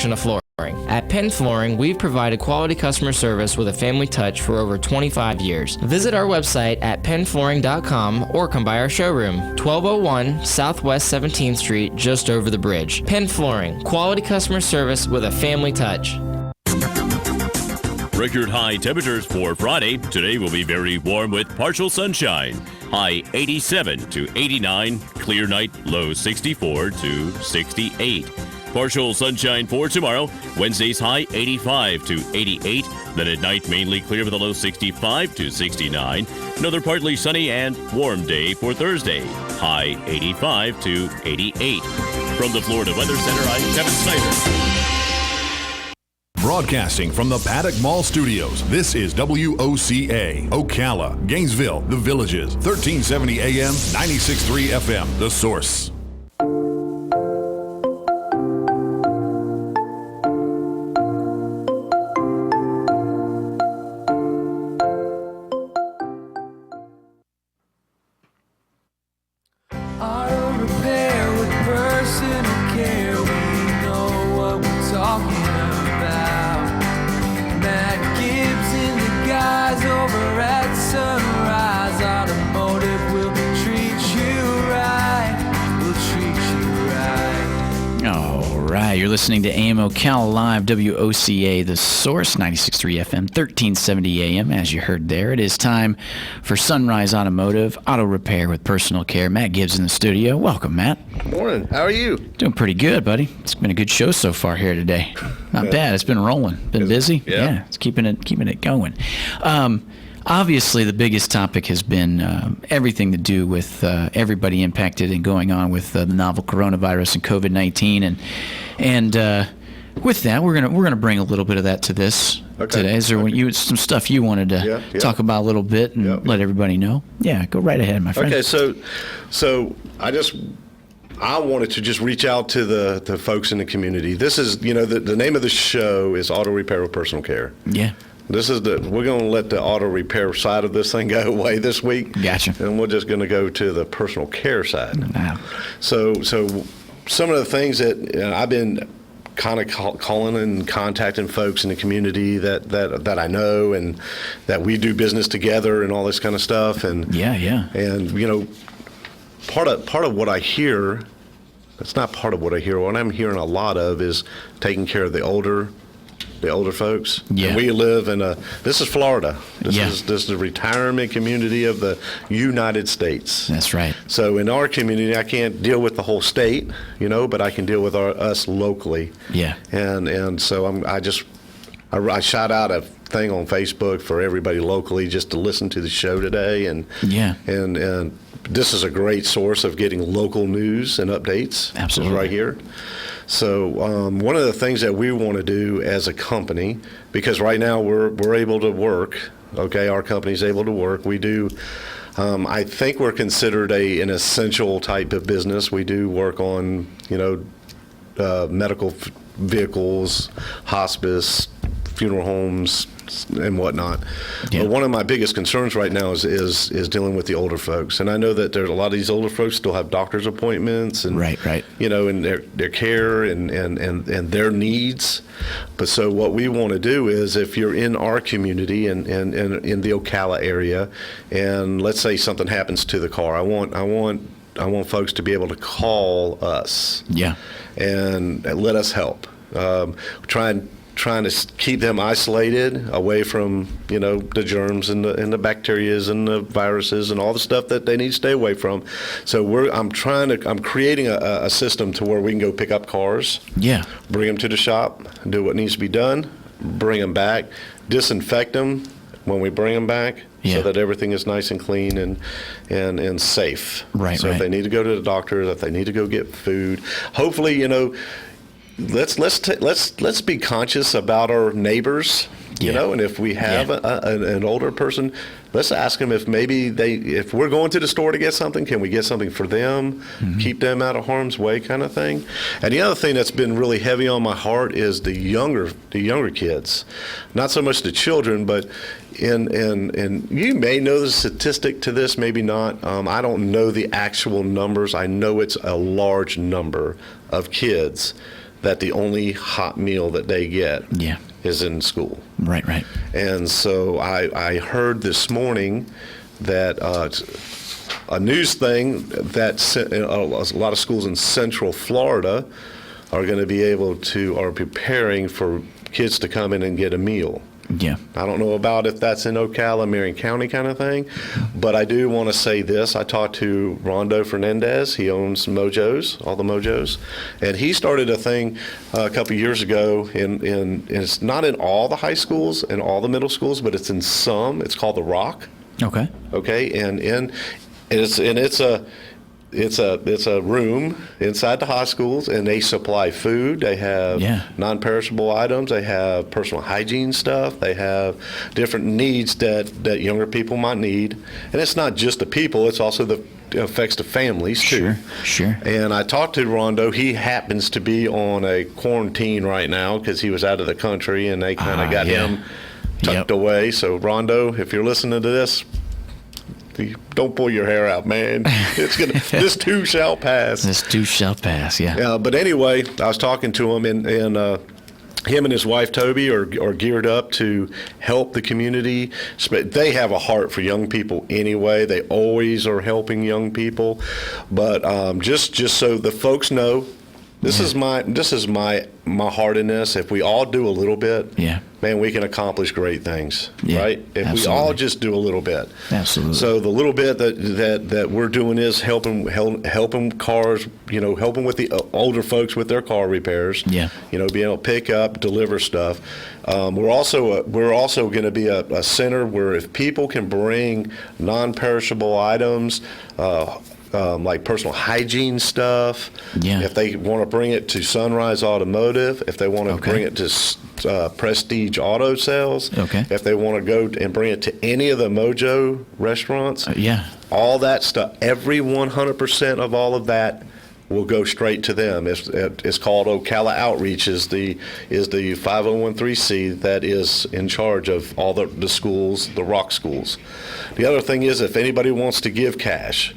selection of flooring. At Penn Flooring, we've provided quality customer service with a family touch for over 25 years. Visit our website at pennflooring.com or come by our showroom, 1201 Southwest 17th Street, just over the bridge. Penn Flooring, quality customer service with a family touch. Record high temperatures for Friday. Today will be very warm with partial sunshine. High 87 to 89. Clear night, low 64 to 68. Partial sunshine for tomorrow. Wednesday's high 85 to 88. Then at night, mainly clear with a low 65 to 69. Another partly sunny and warm day for Thursday. High 85 to 88. From the Florida Weather Center, I'm Kevin Snyder. Broadcasting from the Paddock Mall Studios, this is WOCA, Ocala, Gainesville, The Villages, 1370 AM, 96.3 FM, The Source. Auto repair with personal care, we know what we're talking about. Matt Gibbs and the guys over at Sunrise Automotive will treat you right. We'll treat you right. All right, you're listening to AM Ocala Live, WOCA, The Source, 96.3 FM, 1370 AM. As you heard there, it is time for Sunrise Automotive, auto repair with personal care. Matt Gibbs in the studio. Welcome, Matt. Morning. How are you? Doing pretty good, buddy. It's been a good show so far here today. Not bad. It's been rolling. Been busy. Yeah. It's keeping it going. Obviously, the biggest topic has been everything to do with everybody impacted and going on with the novel coronavirus and COVID-19, and with that, we're gonna bring a little bit of that to this today. Is there some stuff you wanted to talk about a little bit and let everybody know? Yeah, go right ahead, my friend. Okay, so I wanted to just reach out to the folks in the community. This is, the name of the show is Auto Repair with Personal Care. Yeah. We're going to let the auto repair side of this thing go away this week. Gotcha. And we're just going to go to the personal care side. Wow. So some of the things that I've been kind of calling and contacting folks in the community that I know and that we do business together and all this kind of stuff. And and part of what I hear, it's not part of what I hear. What I'm hearing a lot of is taking care of the older folks. Yeah. And we live in this is Florida. This is the retirement community of the United States. That's right. So in our community, I can't deal with the whole state, but I can deal with us locally. Yeah. And so I shot out a thing on Facebook for everybody locally just to listen to the show today, and this is a great source of getting local news and updates. Absolutely. Right here. So one of the things that we want to do as a company, because right now we're able to work, our company's able to work. We do, I think we're considered an essential type of business. We do work on, medical vehicles, hospice, funeral homes, and whatnot. Yeah. But one of my biggest concerns right now is dealing with the older folks. And I know that there's a lot of these older folks still have doctor's appointments and right. And their care and their needs. But so what we want to do is, if you're in our community and in the Ocala area, and let's say something happens to the car, I want folks to be able to call us. Yeah. And let us help. Trying to keep them isolated away from, the germs and the bacterias and the viruses and all the stuff that they need to stay away from. So I'm creating a system to where we can go pick up cars. Yeah. Bring them to the shop, do what needs to be done, bring them back, disinfect them when we bring them back. Yeah. So that everything is nice and clean and safe. Right. So if they need to go to the doctor, if they need to go get food, hopefully, let's be conscious about our neighbors, and if we have an older person, let's ask them if if we're going to the store to get something, can we get something for them, keep them out of harm's way, kind of thing. And the other thing that's been really heavy on my heart is the younger kids, not so much the children, but and you may know the statistic to this, maybe not. I don't know the actual numbers. I know it's a large number of kids that the only hot meal that they get Yeah. is in school. Right. And so I heard this morning that a news thing that a lot of schools in Central Florida are going to be are preparing for kids to come in and get a meal. Yeah. I don't know about if that's in Ocala, Marion County kind of thing, but I do want to say this. I talked to Rondo Fernandez. He owns Mojo's, all the Mojo's, and he started a thing a couple years ago. And it's not in all the high schools and all the middle schools, but it's in some. It's called The Rock. Okay. Okay, and it's a room inside the high schools, and they supply food. They have non-perishable items. They have personal hygiene stuff. They have different needs that younger people might need. And it's not just the people. It's also the affects the families too. Sure. And I talked to Rondo. He happens to be on a quarantine right now because he was out of the country, and they kind of got him tucked away. So Rondo, if you're listening to this, don't pull your hair out, man. It's gonna. This too shall pass. This too shall pass. Yeah. Yeah. But anyway, I was talking to him, and him and his wife Toby are geared up to help the community. They have a heart for young people anyway. They always are helping young people. But just so the folks know, this is my heart in this. If we all do a little bit, man, we can accomplish great things, right? If we all just do a little bit. Absolutely. So the little bit that we're doing is helping cars, helping with the older folks with their car repairs. Yeah. Being able to pick up, deliver stuff. We're also going to be a center where if people can bring non-perishable items, like personal hygiene stuff. Yeah. If they want to bring it to Sunrise Automotive, if they want to bring it to Prestige Auto Sales, if they want to go and bring it to any of the Mojo restaurants, all that stuff, every 100% of all of that will go straight to them. It's called Ocala Outreach, is the 501(c) that is in charge of all the schools, the rock schools. The other thing is, if anybody wants to give cash,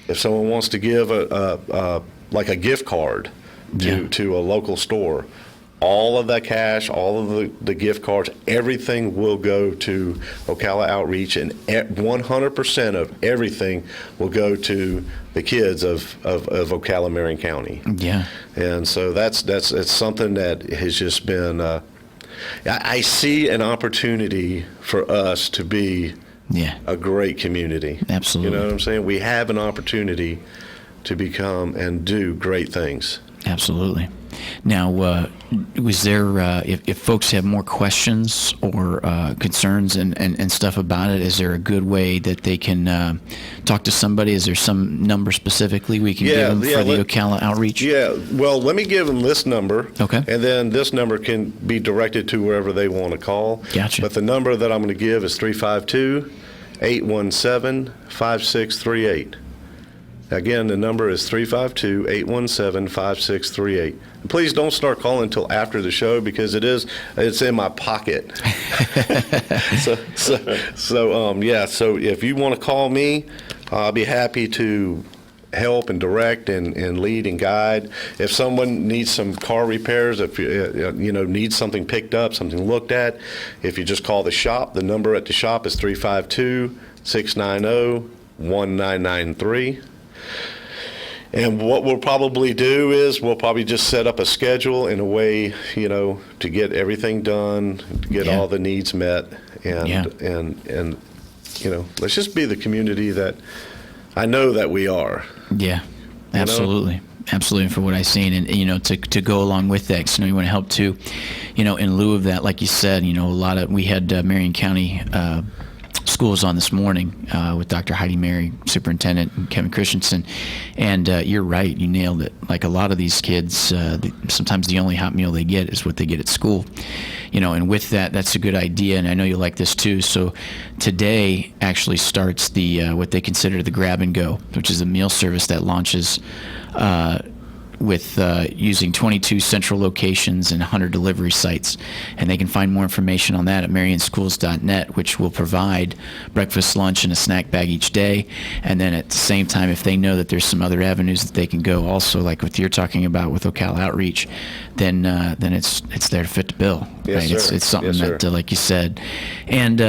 if someone wants to give like a gift card to a local store, all of that cash, all of the gift cards, everything will go to Ocala Outreach, and 100% of everything will go to the kids of Ocala, Marion County. Yeah. And so it's something that has just been. I see an opportunity for us to be a great community. Absolutely. You know what I'm saying? We have an opportunity to become and do great things. Absolutely. Now, was there, if folks have more questions or concerns and stuff about it, is there a good way that they can talk to somebody? Is there some number specifically we can give them for the Ocala Outreach? Yeah, well, let me give them this number. Okay. And then this number can be directed to wherever they want to call. Gotcha. But the number that I'm going to give is 352-817-5638. Again, the number is 352-817-5638. Please don't start calling until after the show because it's in my pocket. So if you want to call me, I'll be happy to help and direct and lead and guide. If someone needs some car repairs, if you need something picked up, something looked at, if you just call the shop, the number at the shop is 352-690-1993. And what we'll probably do is we'll probably just set up a schedule in a way, to get everything done, to get all the needs met, and let's just be the community that I know that we are. Yeah, absolutely. Absolutely, for what I've seen, and to go along with that, because you want to help too. In lieu of that, like you said, we had Marion County schools on this morning with Dr. Heidi Mary, superintendent, and Kevin Christensen, and you're right, you nailed it. Like a lot of these kids, sometimes the only hot meal they get is what they get at school, and with that, that's a good idea, and I know you like this too. So today actually starts the what they consider the grab and go, which is a meal service that launches with using 22 central locations and 100 delivery sites. And they can find more information on that at marionschools.net, which will provide breakfast, lunch, and a snack bag each day. And then at the same time, if they know that there's some other avenues that they can go also, like what you're talking about with Ocala Outreach, then it's there to fit the bill. Yes, right? sir. It's something Yes, that, like you said. And,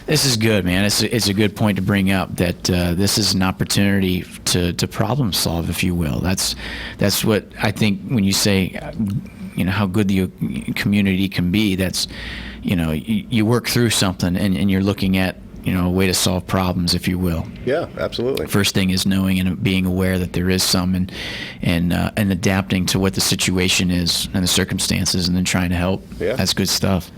this is good, man. It's a good point to bring up that this is an opportunity to problem solve, if you will. That's what I think when you say, how good the community can be. That's, you work through something and you're looking at, a way to solve problems, if you will. Yeah, absolutely. First thing is knowing and being aware that there is some, and adapting to what the situation is and the circumstances, and then trying to help. Yeah. That's good stuff.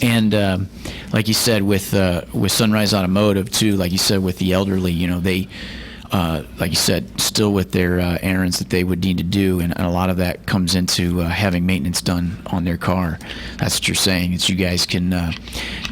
And like you said, with Sunrise Automotive too, like you said with the elderly, they. Like you said, still with their errands that they would need to do, and a lot of that comes into having maintenance done on their car. That's what you're saying. Is you guys can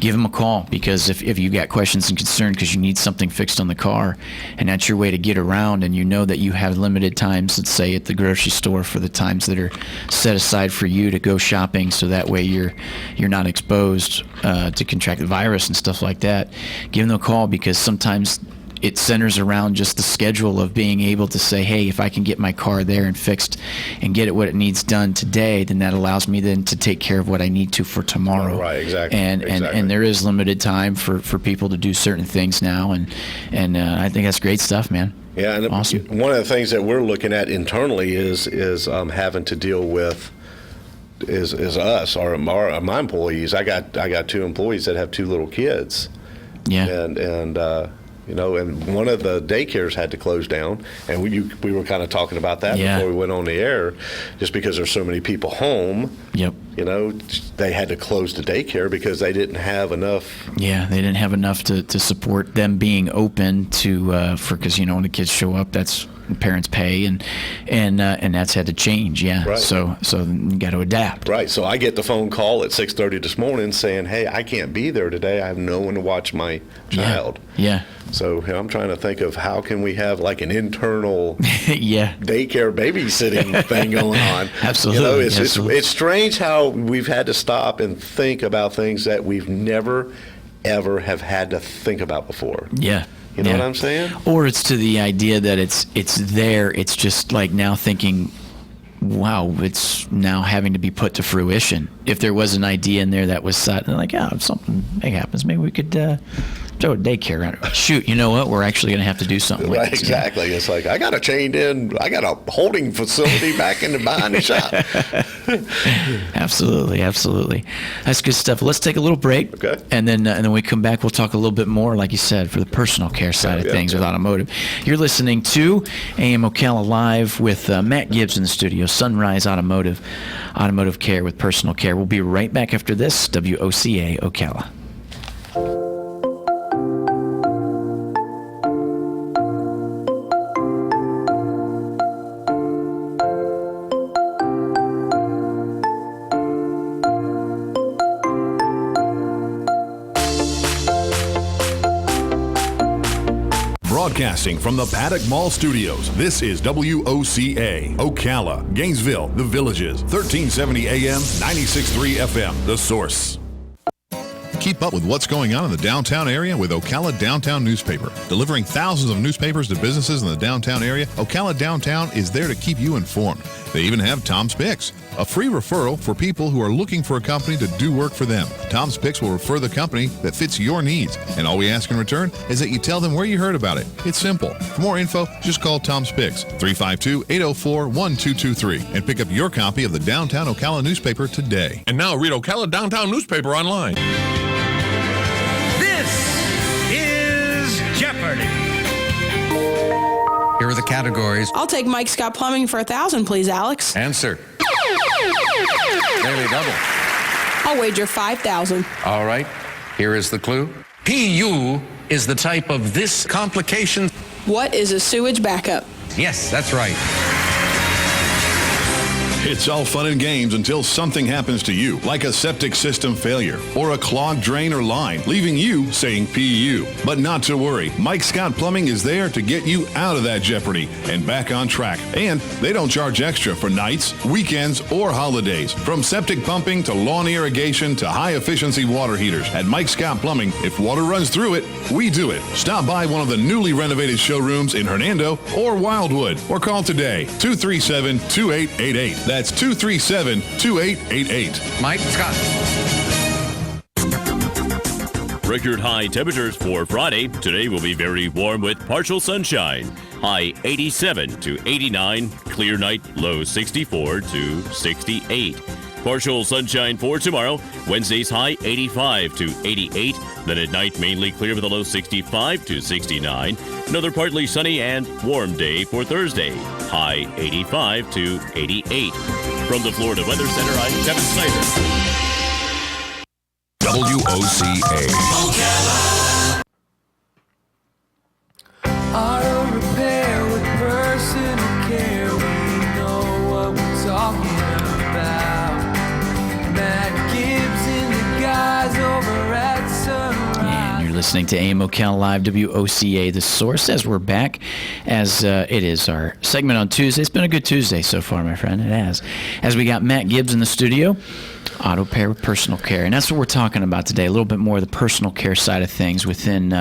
give them a call, because if you got questions and concerns because you need something fixed on the car, and that's your way to get around, and you know that you have limited times, let's say at the grocery store, for the times that are set aside for you to go shopping, so that way you're not exposed to contract the virus and stuff like that. Give them a call, because sometimes it centers around just the schedule of being able to say, hey, if I can get my car there and fixed and get it what it needs done today, then that allows me then to take care of what I need to for tomorrow. Right, exactly. And there is limited time for people to do certain things now, and I think that's great stuff, man. Yeah, and awesome. One of the things that we're looking at internally is having to deal with is us, my employees. I got 2 employees that have 2 little kids. Yeah. And one of the daycares had to close down, and we were kind of talking about that before we went on the air, just because there's so many people home. Yep. They had to close the daycare because they didn't have enough. Yeah, they didn't have enough to support them being open because when the kids show up, that's parents pay, and that's had to change. Yeah. Right. So you got to adapt. Right. So I get the phone call at 6:30 this morning saying, "Hey, I can't be there today. I have no one to watch my child." Yeah. So I'm trying to think of how can we have like an internal daycare babysitting thing going on. Absolutely. It's strange how we've had to stop and think about things that we've never, ever have had to think about before. Yeah. You know what I'm saying? Or it's to the idea that it's there. It's just like now thinking, wow, it's now having to be put to fruition. If there was an idea in there that was set, and like, if something big happens, maybe we could throw a daycare around it. Shoot, you know what? We're actually going to have to do something right, like this. Exactly. Yeah. It's like, I got I got a holding facility back behind the shop. Absolutely. That's good stuff. Let's take a little break. Okay. And then when we come back, we'll talk a little bit more, like you said, for the personal care side of things with automotive. You're listening to AM Ocala Live with Matt Gibbs in the studio, Sunrise Automotive Care with Personal Care. We'll be right back after this, WOCA Ocala. Broadcasting from the Paddock Mall Studios, this is WOCA, Ocala, Gainesville, The Villages, 1370 AM, 96.3 FM, The Source. Keep up with what's going on in the downtown area with Ocala Downtown Newspaper. Delivering thousands of newspapers to businesses in the downtown area, Ocala Downtown is there to keep you informed. They even have Tom's Picks, a free referral for people who are looking for a company to do work for them. Tom's Picks will refer the company that fits your needs, and all we ask in return is that you tell them where you heard about it. It's simple. For more info, just call Tom's Picks, 352-804-1223, and pick up your copy of the Downtown Ocala newspaper today. And now read Ocala Downtown newspaper online. Jeopardy! Here are the categories. I'll take Mike Scott Plumbing for 1,000, please, Alex. Answer. Nearly double. I'll wager 5,000. All right. Here is the clue. PU is the type of this complication. What is a sewage backup? Yes, that's right. It's all fun and games until something happens to you, like a septic system failure or a clogged drain or line, leaving you saying PU. But not to worry. Mike Scott Plumbing is there to get you out of that jeopardy and back on track. And they don't charge extra for nights, weekends, or holidays. From septic pumping to lawn irrigation to high-efficiency water heaters. At Mike Scott Plumbing, if water runs through it, we do it. Stop by one of the newly renovated showrooms in Hernando or Wildwood, or call today, 237-2888. That's 237-2888. Mike Scott. Record high temperatures for Friday. Today will be very warm with partial sunshine. High 87 to 89. Clear night, low 64 to 68. Partial sunshine for tomorrow. Wednesday's high 85 to 88. Then at night, mainly clear with a low 65 to 69. Another partly sunny and warm day for Thursday. High 85 to 88. From the Florida Weather Center, I'm Kevin Snyder. WOCA. Auto repair with personal care. We know what we're talking about. Matt Gibbs and the guys over at Sunrise. And you're listening to AM Ocala Live, WOCA, The Source, as we're back, as it is our segment on Tuesday. It's been a good Tuesday so far, my friend. It has. As we got Matt Gibbs in the studio, auto repair with personal care. And that's what we're talking about today, a little bit more of the personal care side of things within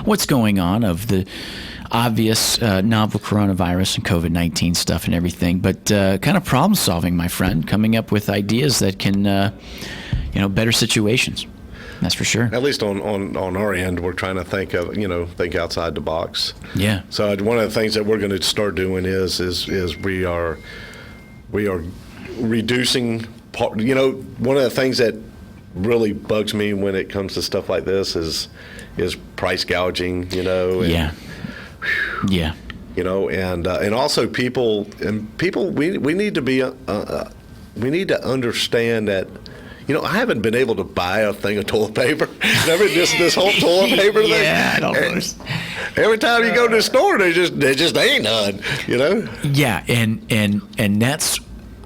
what's going on of the obvious novel coronavirus and COVID-19 stuff and everything, but kind of problem solving, my friend, coming up with ideas that can, better situations. That's for sure. At least on our end, we're trying to think outside the box. Yeah. So one of the things that we're going to start doing is we are reducing. One of the things that really bugs me when it comes to stuff like this is price gouging. Yeah. And also people we need to be we need to understand that. I haven't been able to buy a thing of toilet paper. Remember this whole toilet paper thing? Yeah, I don't know. Every time you go to the store, there just ain't none. Yeah, and that's.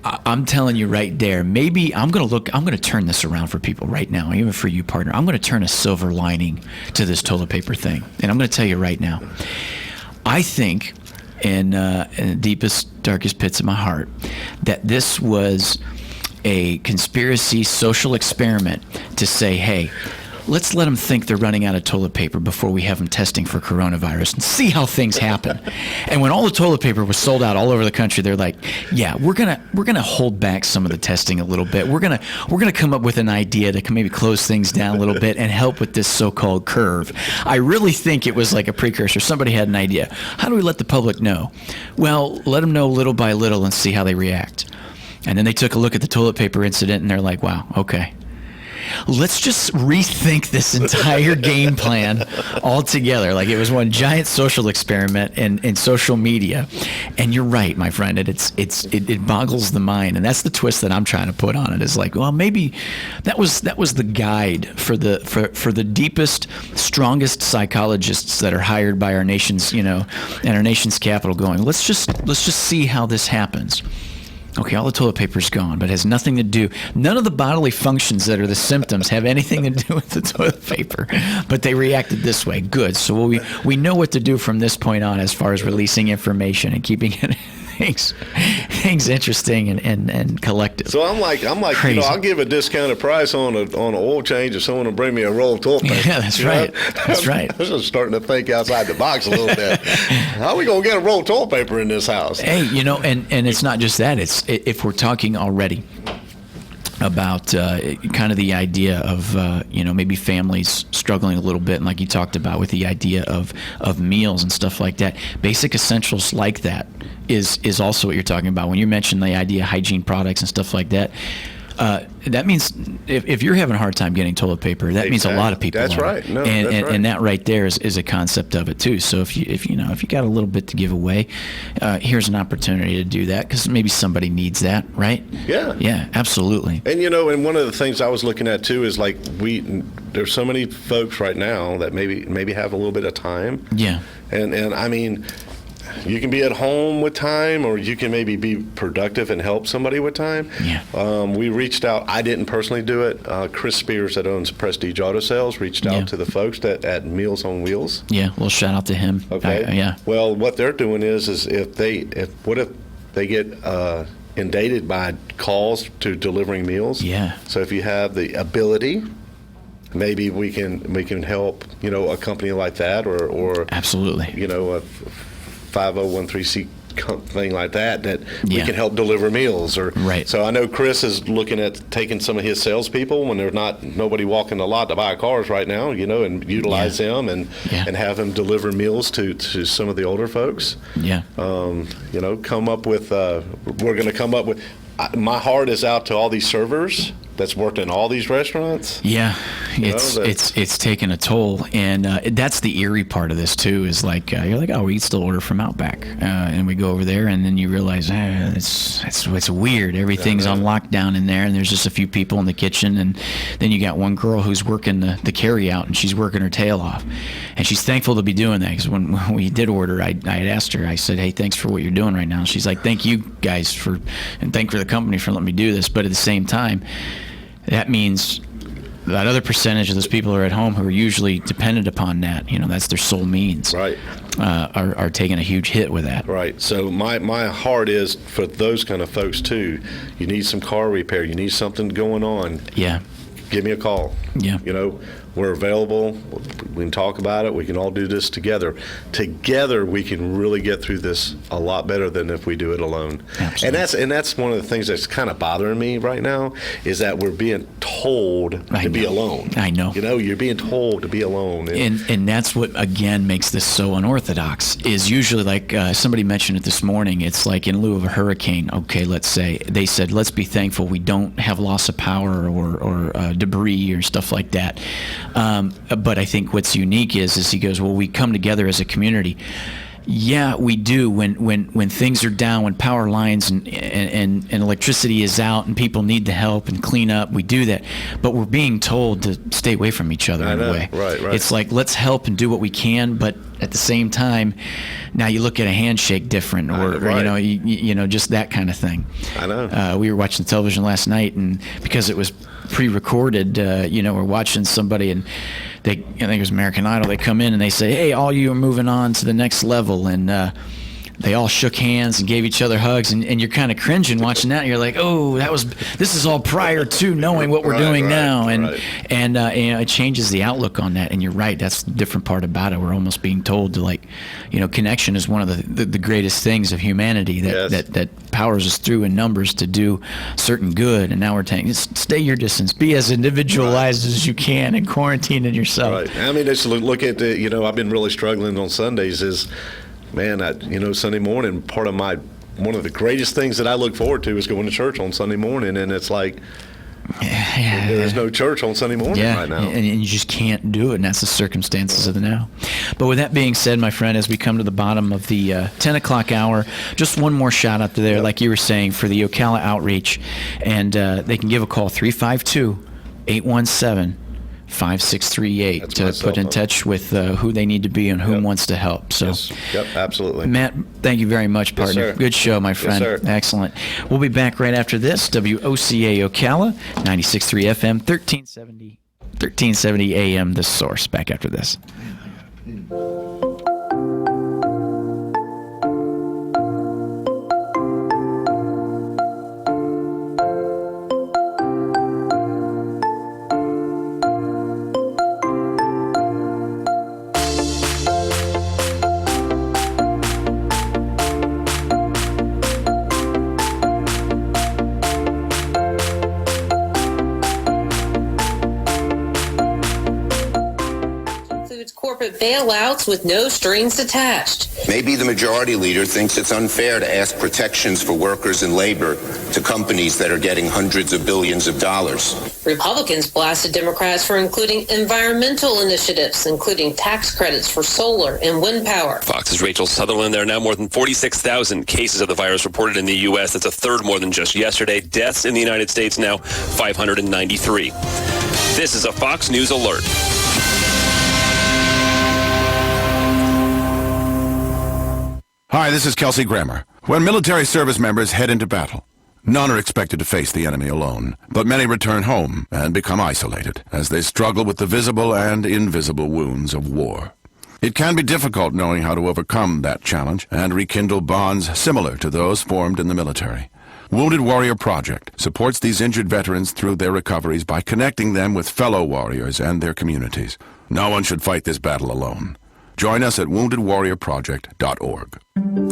I'm telling you right there, maybe I'm going to turn this around for people right now, even for you, partner. I'm going to turn a silver lining to this toilet paper thing. And I'm going to tell you right now, I think in the deepest, darkest pits of my heart that this was a conspiracy social experiment to say, hey, let's let them think they're running out of toilet paper before we have them testing for coronavirus and see how things happen. And when all the toilet paper was sold out all over the country, they're like, yeah, we're gonna hold back some of the testing a little bit. We're gonna come up with an idea that can maybe close things down a little bit and help with this so-called curve. I really think it was like a precursor. Somebody had an idea. How do we let the public know? Well, let them know little by little and see how they react. And then they took a look at the toilet paper incident and they're like, wow, okay. Let's just rethink this entire game plan altogether. Like it was one giant social experiment in social media. And you're right, my friend. It boggles the mind. And that's the twist that I'm trying to put on it. Is like, well, maybe that was the guide for the deepest, strongest psychologists that are hired by our nation's, and our nation's capital going, let's just see how this happens. Okay, all the toilet paper's gone, but it has nothing to do. None of the bodily functions that are the symptoms have anything to do with the toilet paper, but they reacted this way. Good. So we know what to do from this point on as far as releasing information and keeping things interesting and collective. So I'm like, Crazy. I'll give a discounted price on an oil change if someone will bring me a roll of toilet paper. Yeah, that's right. That's right. I'm just starting to think outside the box a little bit. How are we gonna get a roll of toilet paper in this house? Hey, and it's not just that. It's if we're talking already about kind of the idea of maybe families struggling a little bit, and like you talked about with the idea of meals and stuff like that, basic essentials like that is also what you're talking about when you mention the idea of hygiene products and stuff like that. That means if you're having a hard time getting toilet paper, that means a lot of people. That's are. right. No, and, that's and, right. and that right there is a concept of it too. So if you got a little bit to give away, here's an opportunity to do that because maybe somebody needs that, right? Yeah. Yeah, absolutely. And and one of the things I was looking at too is like there's so many folks right now that maybe have a little bit of time. Yeah. And I mean, you can be at home with time, or you can maybe be productive and help somebody with time. Yeah. We reached out. I didn't personally do it. Chris Spears, that owns Prestige Auto Sales, reached out to the folks at Meals on Wheels. Yeah, well, shout out to him. Okay. Yeah. Well, what they're doing is if they get inundated by calls to delivering meals. Yeah. So if you have the ability, maybe we can help, a company like that, or Absolutely. A 5013C thing like that we Yeah. can help deliver meals. Right. So I know Chris is looking at taking some of his salespeople when there's nobody walking the lot to buy cars right now, and utilize them and have them deliver meals to some of the older folks. Yeah. Come up with. We're going to come up with. My heart is out to all these servers that's worked in all these restaurants. Yeah, it's taken a toll, and that's the eerie part of this too. Is like you're like, oh, we can still order from Outback, and we go over there, and then you realize it's weird. Everything's on lockdown in there, and there's just a few people in the kitchen, and then you got one girl who's working the carry out, and she's working her tail off, and she's thankful to be doing that because when we did order, I had asked her, I said, hey, thanks for what you're doing right now. She's like, thank you guys and thank for the company for letting me do this, but at the same time, that means that other percentage of those people who are at home who are usually dependent upon that, that's their sole means, right, are taking a huge hit with that. Right. So my heart is for those kind of folks too. You need some car repair. You need something going on. Yeah. Give me a call. Yeah. We're available. We can talk about it. We can all do this together. Together, we can really get through this a lot better than if we do it alone. Absolutely. And that's one of the things that's kind of bothering me right now is that we're being told to be alone. I know. You're being told to be alone. And that's what, again, makes this so unorthodox, is usually like somebody mentioned it this morning. It's like in lieu of a hurricane, okay, let's say, they said, let's be thankful we don't have loss of power or debris or stuff like that. But I think what's unique is he goes, well, we come together as a community. Yeah, we do. When things are down, when power lines and electricity is out and people need the help and clean up, we do that. But we're being told to stay away from each other in a way. Right. It's like, let's help and do what we can, but at the same time, now you look at a handshake different, or just that kind of thing. I know. We were watching television last night, and because it was pre-recorded, we're watching somebody, and I think it was American Idol. They come in and they say, "Hey, all you are moving on to the next level," and they all shook hands and gave each other hugs, and you're kind of cringing watching that. And you're like, "Oh, this is all prior to knowing what we're doing now," and it changes the outlook on that. And you're right, that's the different part about it. We're almost being told to connection is one of the greatest things of humanity that powers us through in numbers to do certain good. And now we're saying, stay your distance, be as individualized as you can, and quarantine yourself. Right. I mean, just look at I've been really struggling on Sundays. Sunday morning, one of the greatest things that I look forward to is going to church on Sunday morning, and it's like there's no church on Sunday morning right now. And you just can't do it, and that's the circumstances of the now. But with that being said, my friend, as we come to the bottom of the 10 o'clock hour, just one more shout out to there, like you were saying, for the Ocala outreach, and they can give a call, 352-817 5638 to put in touch with who they need to be and who wants to help. So, Yep, absolutely. Matt, thank you very much, partner. Yes, sir. Good show, my friend. Yes, sir. Excellent. We'll be back right after this. WOCA Ocala, 96.3 FM, 1370 AM, The Source. Back after this. Corporate bailouts with no strings attached. Maybe the majority leader thinks it's unfair to ask protections for workers and labor to companies that are getting hundreds of billions of dollars. Republicans blasted Democrats for including environmental initiatives, including tax credits for solar and wind power. Fox's Rachel Sutherland. There are now more than 46,000 cases of the virus reported in the U.S. That's a third more than just yesterday. Deaths in the United States now 593. This is a Fox News Alert. Hi, this is Kelsey Grammer. When military service members head into battle, none are expected to face the enemy alone, but many return home and become isolated as they struggle with the visible and invisible wounds of war. It can be difficult knowing how to overcome that challenge and rekindle bonds similar to those formed in the military. Wounded Warrior Project supports these injured veterans through their recoveries by connecting them with fellow warriors and their communities. No one should fight this battle alone. Join us at woundedwarriorproject.org.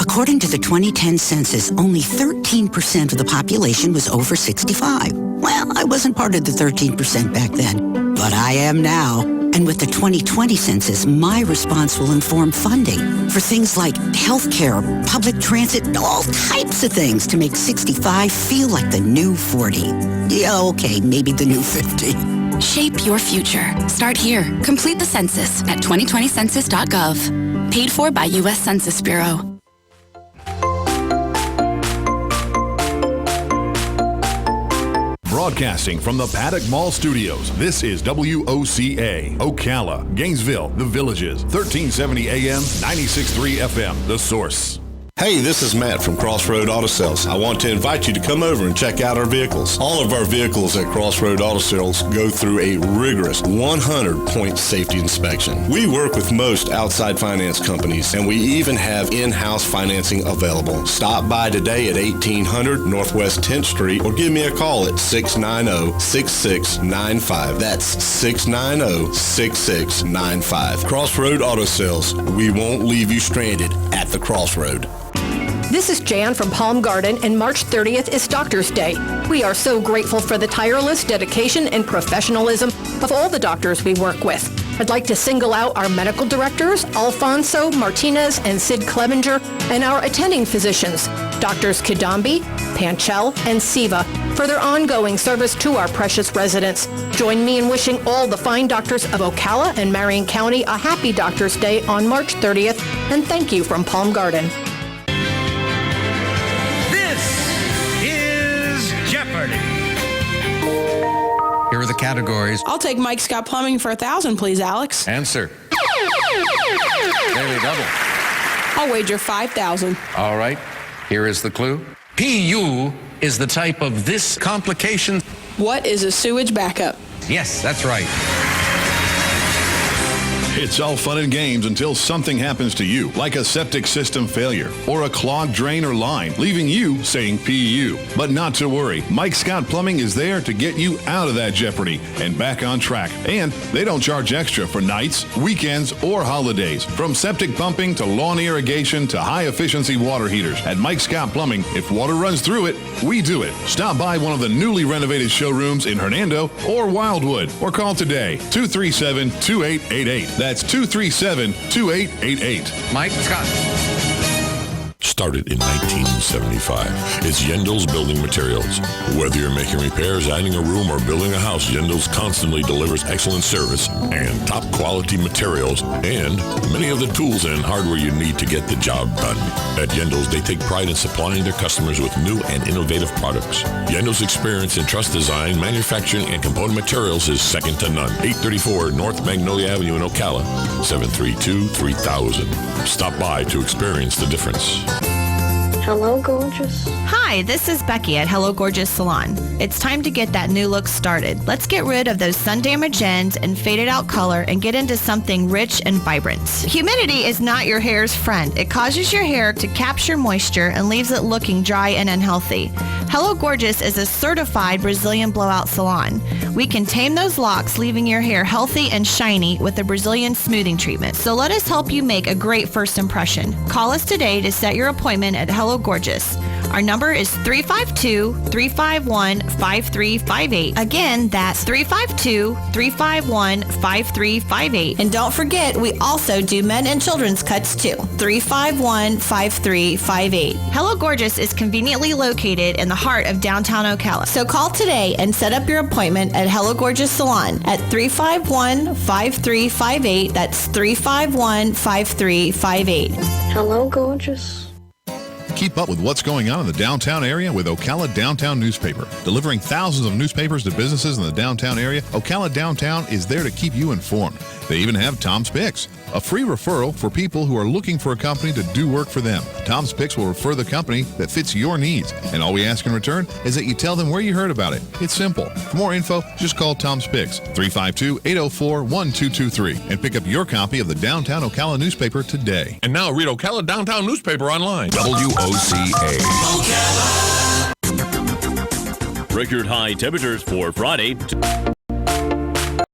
According to the 2010 census, only 13% of the population was over 65. Well, I wasn't part of the 13% back then, but I am now. And with the 2020 census, my response will inform funding for things like healthcare, public transit, all types of things to make 65 feel like the new 40. Yeah, okay, maybe the new 50. Shape your future. Start here. Complete the census at 2020census.gov. Paid for by U.S. Census Bureau. Broadcasting from the Paddock Mall Studios, this is WOCA, Ocala, Gainesville, The Villages, 1370 AM, 96.3 FM, The Source. Hey, this is Matt from Crossroad Auto Sales. I want to invite you to come over and check out our vehicles. All of our vehicles at Crossroad Auto Sales go through a rigorous 100-point safety inspection. We work with most outside finance companies, and we even have in-house financing available. Stop by today at 1800 Northwest 10th Street or give me a call at 690-6695. That's 690-6695. Crossroad Auto Sales. We won't leave you stranded at the crossroad. This is Jan from Palm Garden, and March 30th is Doctors' Day. We are so grateful for the tireless dedication and professionalism of all the doctors we work with. I'd like to single out our medical directors, Alfonso, Martinez, and Sid Clevenger, and our attending physicians, Doctors Kidambi, Panchel, and Siva, for their ongoing service to our precious residents. Join me in wishing all the fine doctors of Ocala and Marion County a happy Doctors' Day on March 30th, and thank you from Palm Garden. Here are the categories. I'll take Mike Scott Plumbing for 1,000, please, Alex. Answer. Daily double. I'll wager 5,000. All right. Here is the clue. PU is the type of this complication. What is a sewage backup? Yes, that's right. It's all fun and games until something happens to you, like a septic system failure or a clogged drain or line, leaving you saying PU. But not to worry, Mike Scott Plumbing is there to get you out of that jeopardy and back on track. And they don't charge extra for nights, weekends, or holidays. From septic pumping to lawn irrigation to high-efficiency water heaters. At Mike Scott Plumbing, if water runs through it, we do it. Stop by one of the newly renovated showrooms in Hernando or Wildwood, or call today, 237-2888. That's 237-2888. Mike Scott. Started in 1975. It's Yendel's Building Materials. Whether you're making repairs, adding a room, or building a house, Yendel's constantly delivers excellent service and top quality materials and many of the tools and hardware you need to get the job done. At Yendel's, they take pride in supplying their customers with new and innovative products. Yendel's experience in truss design, manufacturing, and component materials is second to none. 834 North Magnolia Avenue in Ocala, 732-3000. Stop by to experience the difference. Hello, gorgeous. Hi, this is Becky at Hello Gorgeous Salon. It's time to get that new look started. Let's get rid of those sun damaged ends and faded out color and get into something rich and vibrant. Humidity is not your hair's friend. It causes your hair to capture moisture and leaves it looking dry and unhealthy. Hello Gorgeous is a certified Brazilian blowout salon. We can tame those locks, leaving your hair healthy and shiny with a Brazilian smoothing treatment. So let us help you make a great first impression. Call us today to set your appointment at Hello Gorgeous. Our number is 352-351-5358. Again, that's 352-351-5358. And don't forget, we also do men and children's cuts too. 351-5358. Hello Gorgeous is conveniently located in the heart of downtown Ocala. So call today and set up your appointment at Hello Gorgeous Salon at 351-5358. That's 351-5358. Hello, gorgeous. Keep up with what's going on in the downtown area with Ocala Downtown Newspaper. Delivering thousands of newspapers to businesses in the downtown area, Ocala Downtown is there to keep you informed. They even have Tom's Picks, a free referral for people who are looking for a company to do work for them. Tom's Picks will refer the company that fits your needs. And all we ask in return is that you tell them where you heard about it. It's simple. For more info, just call Tom's Picks, 352-804-1223, and pick up your copy of the Downtown Ocala newspaper today. And now read Ocala Downtown newspaper online. WOCA. Record high temperatures for Friday.